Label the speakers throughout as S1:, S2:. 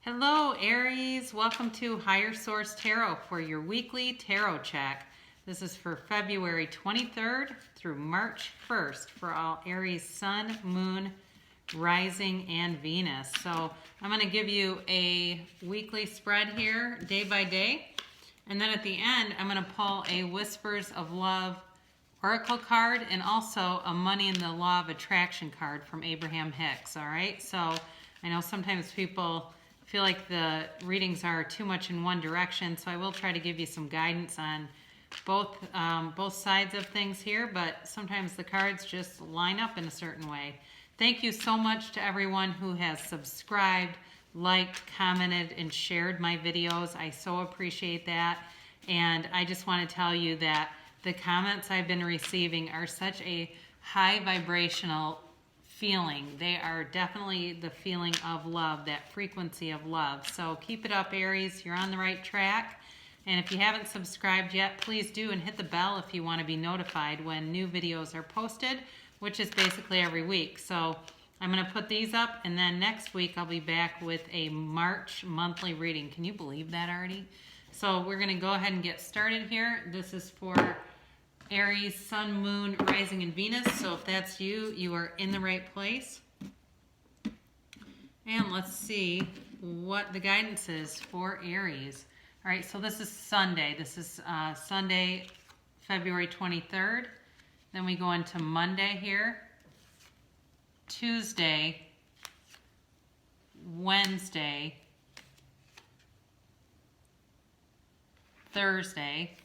S1: Hello Aries, welcome to Higher Source Tarot for your weekly tarot check. This is for February 23rd through March 1st for all Aries Sun, Moon, Rising, and Venus. So I'm going to give you a weekly spread here, day by day. And then at the end, I'm going to pull a Whispers of Love Oracle card and also a Money in the Law of Attraction card from Abraham Hicks. All right, so I know sometimes people feel like the readings are too much in one direction, so I will try to give you some guidance on both sides of things here, but sometimes the cards just line up in a certain way. Thank you so much to everyone who has subscribed, liked, commented, and shared my videos. I so appreciate that, and I just want to tell you that the comments I've been receiving are such a high vibrational feeling. They are definitely the feeling of love, that frequency of love. So keep it up, Aries. You're on the right track. And if you haven't subscribed yet, please do, and hit the bell if you want to be notified when new videos are posted, which is basically every week. So I'm going to put these up, and then next week I'll be back with a March monthly reading. Can you believe that already? So we're going to go ahead and get started here. This is for Aries, Sun, Moon, Rising, and Venus. So if that's you, you are in the right place. And let's see what the guidance is for Aries. All right, so this is Sunday. This is Sunday, February 23rd. Then we go into Monday here, Tuesday, Wednesday, Thursday,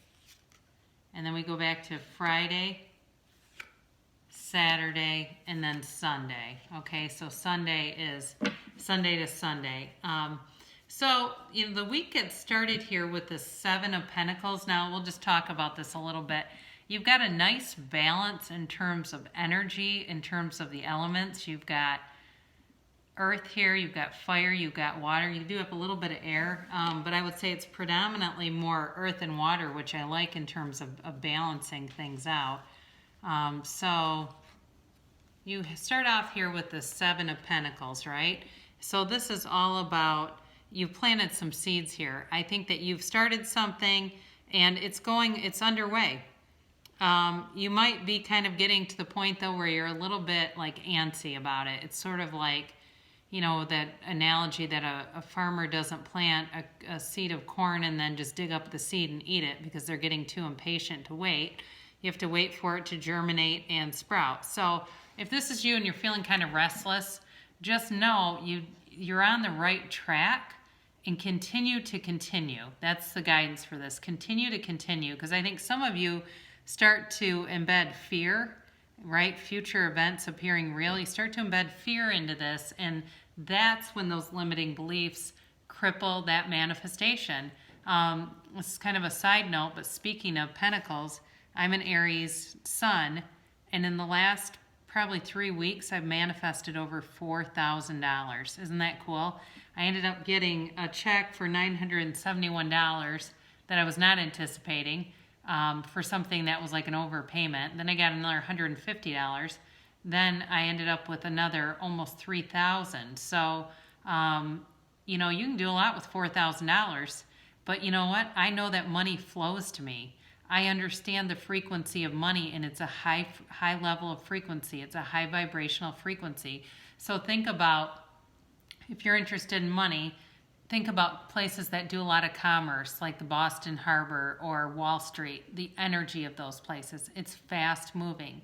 S1: and then we go back to Friday, Saturday, and then Sunday. Okay, so Sunday is Sunday to Sunday. So the week gets started here with the Seven of Pentacles. Now we'll just talk about this a little bit. You've got a nice balance in terms of energy, in terms of the elements. You've got earth here, you've got fire, you've got water. You do have a little bit of air, but I would say it's predominantly more earth and water, which I like in terms of balancing things out. So you start off here with the Seven of Pentacles, right? So this is all about, you've planted some seeds here. I think that you've started something and it's underway. You might be kind of getting to the point though where you're a little bit like antsy about it. It's sort of like, that analogy that a farmer doesn't plant a seed of corn and then just dig up the seed and eat it because they're getting too impatient to wait. You have to wait for it to germinate and sprout. So if this is you and you're feeling kind of restless, just know you're on the right track and continue to continue. That's the guidance for this. Continue to continue, because I think some of you start to embed fear, right? Future events appearing real. You start to embed fear into this, and that's when those limiting beliefs cripple that manifestation. This is kind of a side note, but speaking of Pentacles, I'm an Aries Sun, and in the last probably 3 weeks, I've manifested over $4,000. Isn't that cool? I ended up getting a check for $971 that I was not anticipating. For something that was like an overpayment. Then I got another $150. Then I ended up with another almost $3,000. So, you can do a lot with $4,000. But you know what? I know that money flows to me. I understand the frequency of money, and it's a high level of frequency. It's a high vibrational frequency. So think about, if you're interested in money, think about places that do a lot of commerce, like the Boston Harbor or Wall Street, the energy of those places. It's fast moving.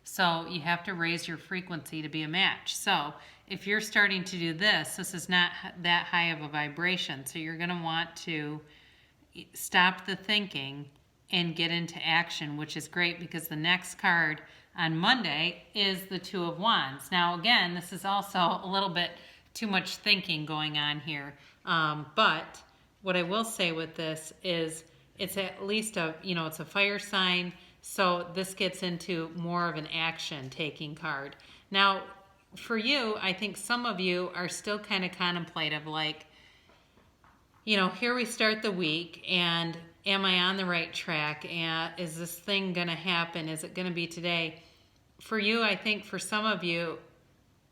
S1: So you have to raise your frequency to be a match. So if you're starting to do this is not that high of a vibration. So you're going to want to stop the thinking and get into action, which is great because the next card on Monday is the Two of Wands. Now, again, this is also a little bit too much thinking going on here. But what I will say with this is it's at least it's a fire sign. So this gets into more of an action taking card. Now, for you, I think some of you are still kind of contemplative, like, here we start the week, and am I on the right track? And is this thing going to happen? Is it going to be today? For you, I think for some of you,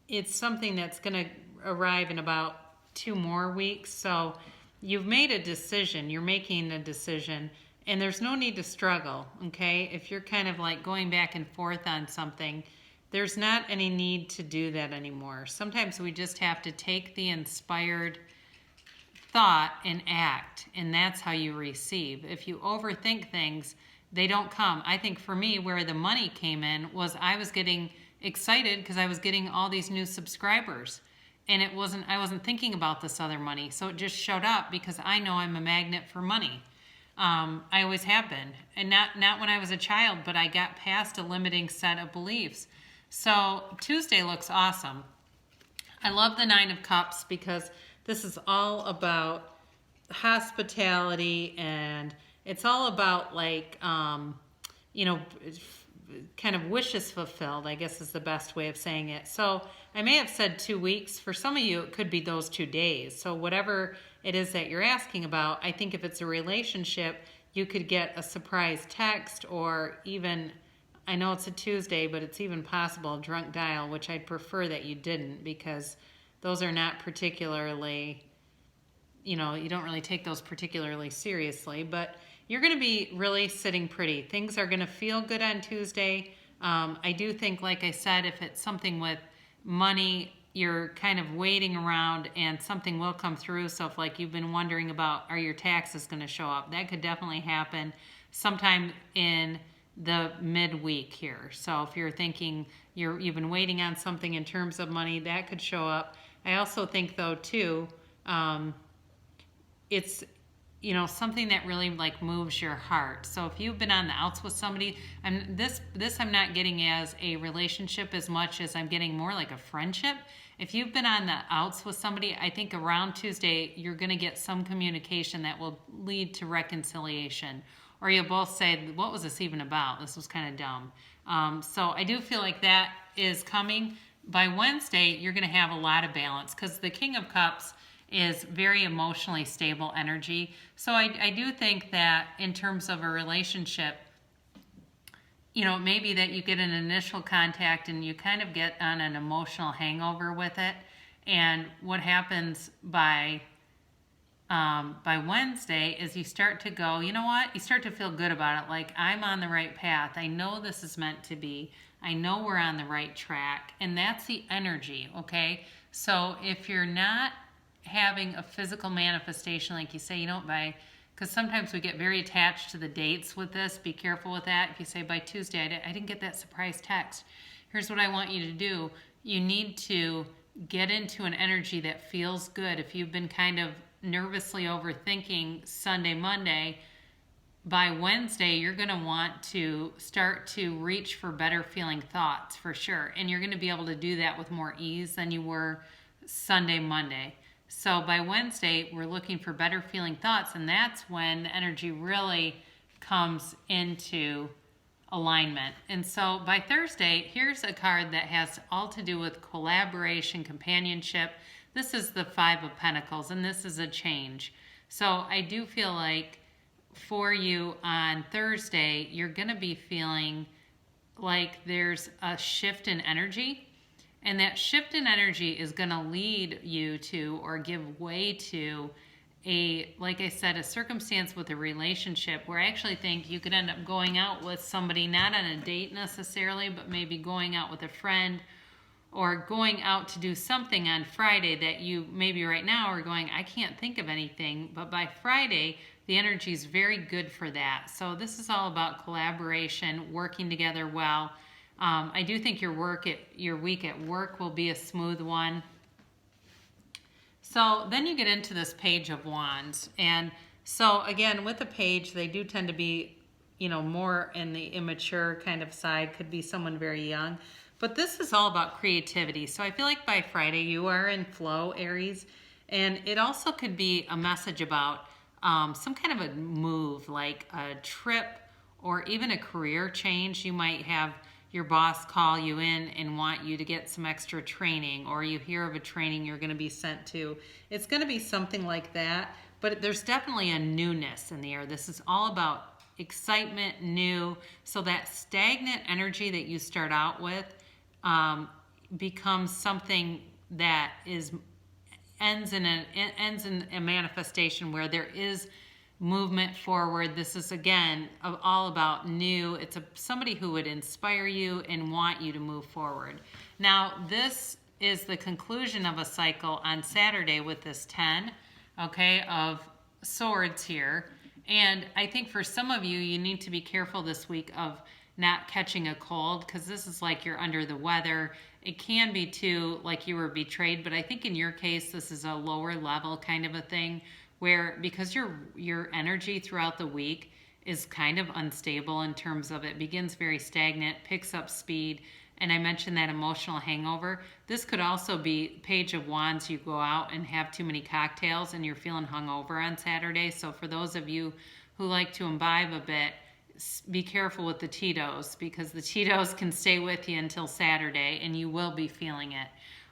S1: it's something that's going to arrive in about 2 more weeks. So you've made a decision, you're making a decision, and there's no need to struggle, okay? If you're kind of like going back and forth on something, there's not any need to do that anymore. Sometimes we just have to take the inspired thought and act, and that's how you receive. If you overthink things, they don't come. I think for me, where the money came in was I was getting excited because I was getting all these new subscribers, and I wasn't thinking about this other money, so it just showed up because I know I'm a magnet for money. I always have been, and not when I was a child, but I got past a limiting set of beliefs. So Tuesday looks awesome. I love the 9 of Cups because this is all about hospitality, and it's all about like, you know, kind of wishes fulfilled, I guess is the best way of saying it. So I may have said 2 weeks. For some of you, it could be those 2 days. So whatever it is that you're asking about, I think if it's a relationship, you could get a surprise text, or even, I know it's a Tuesday, but it's even possible a drunk dial, which I'd prefer that you didn't, because those are not particularly, you know, you don't really take those particularly seriously, but you're going to be really sitting pretty. Things are going to feel good on Tuesday. I do think, like I said, if it's something with money, you're kind of waiting around and something will come through. So if like you've been wondering about, are your taxes going to show up? That could definitely happen sometime in the midweek here. So if you're thinking you've been waiting on something in terms of money, that could show up. I also think though too, it's, you know, something that really like moves your heart. So if you've been on the outs with somebody, this I'm not getting as a relationship as much as I'm getting more like a friendship. If you've been on the outs with somebody, I think around Tuesday, you're going to get some communication that will lead to reconciliation. Or you'll both say, what was this even about? This was kind of dumb. So I do feel like that is coming. By Wednesday, you're going to have a lot of balance, because the King of Cups is very emotionally stable energy. So I do think that in terms of a relationship, you know, maybe that you get an initial contact and you kind of get on an emotional hangover with it. And what happens by Wednesday is you start to go, you know what? You start to feel good about it. Like, I'm on the right path. I know this is meant to be. I know we're on the right track. And that's the energy, okay? So if you're not having a physical manifestation, like you say, you don't buy, because sometimes we get very attached to the dates with this. Be careful with that. If you say by Tuesday, I didn't get that surprise text. Here's what I want you to do. You need to get into an energy that feels good. If you've been kind of nervously overthinking Sunday, Monday, by Wednesday, you're going to want to start to reach for better feeling thoughts for sure. And you're going to be able to do that with more ease than you were Sunday, Monday. So by Wednesday, we're looking for better feeling thoughts, and that's when the energy really comes into alignment. And so by Thursday, here's a card that has all to do with collaboration, companionship. This is the 5 of Pentacles, and this is a change. So I do feel like for you on Thursday, you're going to be feeling like there's a shift in energy. And that shift in energy is going to lead you to, or give way to, like I said, a circumstance with a relationship where I actually think you could end up going out with somebody, not on a date necessarily, but maybe going out with a friend, or going out to do something on Friday that you maybe right now are going, I can't think of anything. But by Friday, the energy is very good for that. So this is all about collaboration, working together well. I do think your week at work will be a smooth one. So then you get into this Page of Wands. And so again, with the page, they do tend to be, you know, more in the immature kind of side, could be someone very young. But this is all about creativity. So I feel like by Friday you are in flow, Aries. And it also could be a message about some kind of a move, like a trip or even a career change. You might have your boss call you in and want you to get some extra training, or you hear of a training you're going to be sent to. It's going to be something like that, but there's definitely a newness in the air. This is all about excitement, new. So that stagnant energy that you start out with becomes something that is ends in a manifestation where there is movement forward. This is again all about new. It's somebody who would inspire you and want you to move forward. Now this is the conclusion of a cycle on Saturday with this 10, okay, of swords here. And I think for some of you, you need to be careful this week of not catching a cold, because this is like you're under the weather. It can be too like you were betrayed, but I think in your case, this is a lower level kind of a thing where, because your energy throughout the week is kind of unstable in terms of it begins very stagnant, picks up speed, and I mentioned that emotional hangover. This could also be Page of Wands. You go out and have too many cocktails and you're feeling hungover on Saturday. So for those of you who like to imbibe a bit, be careful with the Tito's, because the Tito's can stay with you until Saturday and you will be feeling it.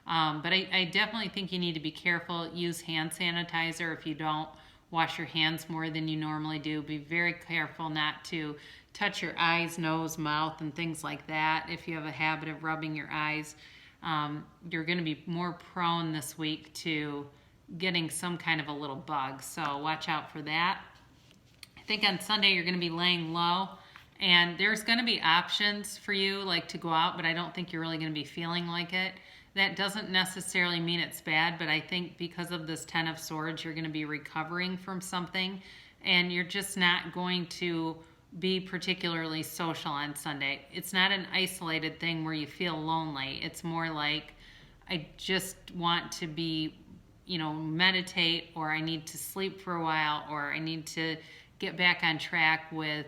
S1: But I definitely think you need to be careful. Use hand sanitizer if you don't. Wash your hands more than you normally do. Be very careful not to touch your eyes, nose, mouth, and things like that. If you have a habit of rubbing your eyes, you're going to be more prone this week to getting some kind of a little bug. So watch out for that. I think on Sunday you're going to be laying low, and there's going to be options for you like to go out, but I don't think you're really going to be feeling like it. That doesn't necessarily mean it's bad, but I think because of this 10 of Swords, you're going to be recovering from something, and you're just not going to be particularly social on Sunday. It's not an isolated thing where you feel lonely. It's more like, I just want to be, meditate, or I need to sleep for a while, or I need to get back on track with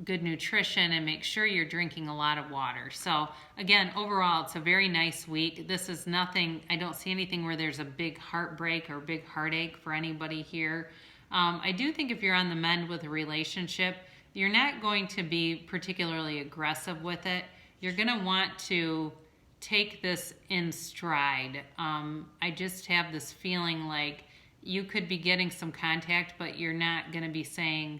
S1: good nutrition and make sure you're drinking a lot of water. So again, overall, it's a very nice week. This is nothing, I don't see anything where there's a big heartbreak or big heartache for anybody here. I do think if you're on the mend with a relationship, you're not going to be particularly aggressive with it. You're going to want to take this in stride. I just have this feeling like you could be getting some contact, but you're not going to be saying,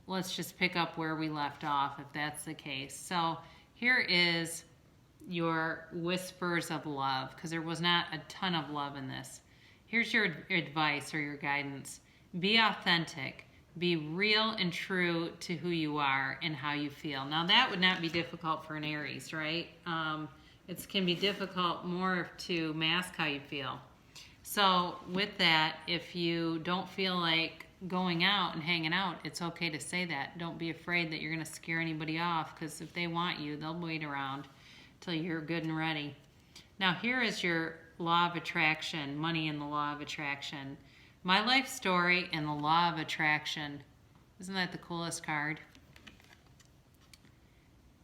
S1: let's just pick up where we left off, if that's the case. So here is your whispers of love, because there was not a ton of love in this. Here's your advice or your guidance. Be authentic. Be real and true to who you are and how you feel. Now that would not be difficult for an Aries, right? It can be difficult more to mask how you feel. So with that, if you don't feel like going out and hanging out, it's okay to say that. Don't be afraid that you're going to scare anybody off, because if they want you, they'll wait around till you're good and ready. Now here is your law of attraction, money and the law of attraction. My life story and the law of attraction. Isn't that the coolest card?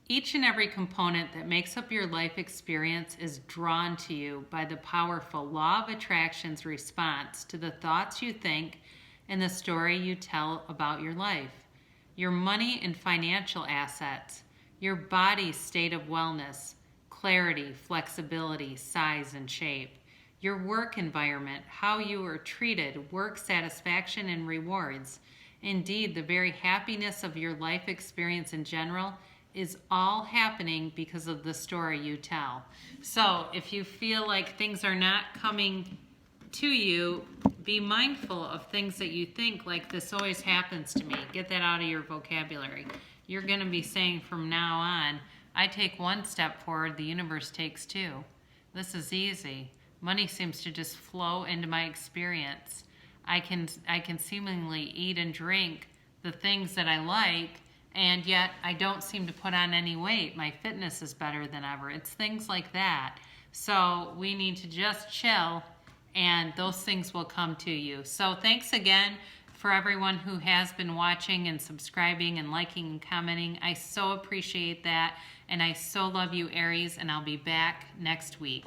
S1: Each and every component that makes up your life experience is drawn to you by the powerful law of attraction's response to the thoughts you think and the story you tell about your life. Your money and financial assets, your body's state of wellness, clarity, flexibility, size, and shape, your work environment, how you are treated, work satisfaction and rewards. Indeed, the very happiness of your life experience in general is all happening because of the story you tell. So if you feel like things are not coming to you, be mindful of things that you think, like, this always happens to me. Get that out of your vocabulary. You're going to be saying from now on, I take one step forward, the universe takes two. This is easy. Money seems to just flow into my experience. I can seemingly eat and drink the things that I like, and yet I don't seem to put on any weight. My fitness is better than ever. It's things like that. So we need to just chill, and those things will come to you. So thanks again for everyone who has been watching and subscribing and liking and commenting. I so appreciate that, and I so love you, Aries, and I'll be back next week.